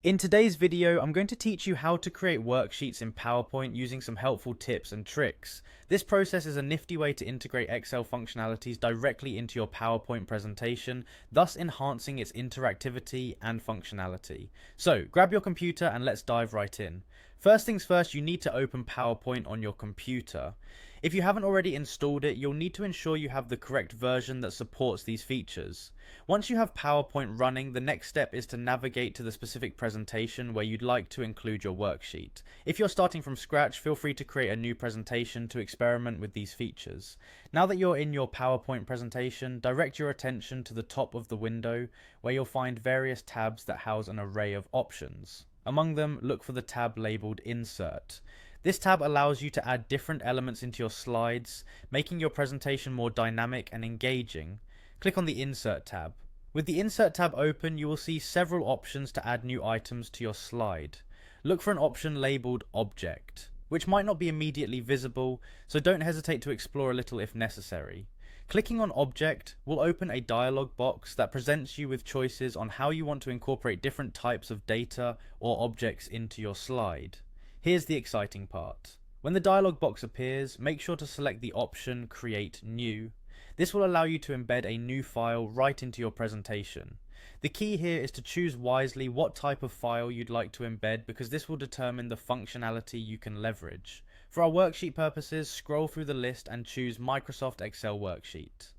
In today's video, I'm going to teach you how to create worksheets in PowerPoint using some helpful tips and tricks. This process is a nifty way to integrate Excel functionalities directly into your PowerPoint presentation, thus enhancing its interactivity and functionality. So, grab your computer and let's dive right in. First things first, you need to open PowerPoint on your computer. If you haven't already installed it, you'll need to ensure you have the correct version that supports these features. Once you have PowerPoint running, the next step is to navigate to the specific presentation where you'd like to include your worksheet. If you're starting from scratch, feel free to create a new presentation to experiment with these features. Now that you're in your PowerPoint presentation, direct your attention to the top of the window where you'll find various tabs that house an array of options. Among them, look for the tab labeled Insert. This tab allows you to add different elements into your slides, making your presentation more dynamic and engaging. Click on the Insert tab. With the Insert tab open, you will see several options to add new items to your slide. Look for an option labeled Object, which might not be immediately visible, so don't hesitate to explore a little if necessary. Clicking on Object will open a dialog box that presents you with choices on how you want to incorporate different types of data or objects into your slide. Here's the exciting part. When the dialog box appears, make sure to select the option Create New. This will allow you to embed a new file right into your presentation. The key here is to choose wisely what type of file you'd like to embed because this will determine the functionality you can leverage. For our worksheet purposes, scroll through the list and choose Microsoft Excel Worksheet.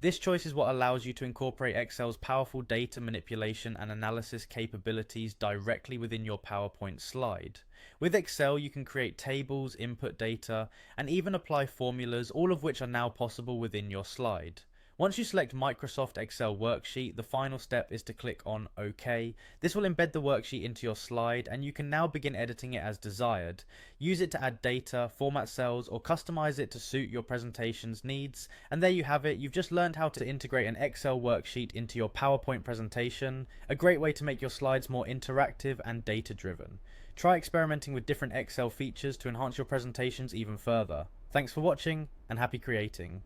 This choice is what allows you to incorporate Excel's powerful data manipulation and analysis capabilities directly within your PowerPoint slide. With Excel, you can create tables, input data, and even apply formulas, all of which are now possible within your slide. Once you select Microsoft Excel Worksheet, the final step is to click on OK. This will embed the worksheet into your slide, and you can now begin editing it as desired. Use it to add data, format cells, or customize it to suit your presentation's needs. And there you have it. You've just learned how to integrate an Excel worksheet into your PowerPoint presentation, a great way to make your slides more interactive and data-driven. Try experimenting with different Excel features to enhance your presentations even further. Thanks for watching, and happy creating.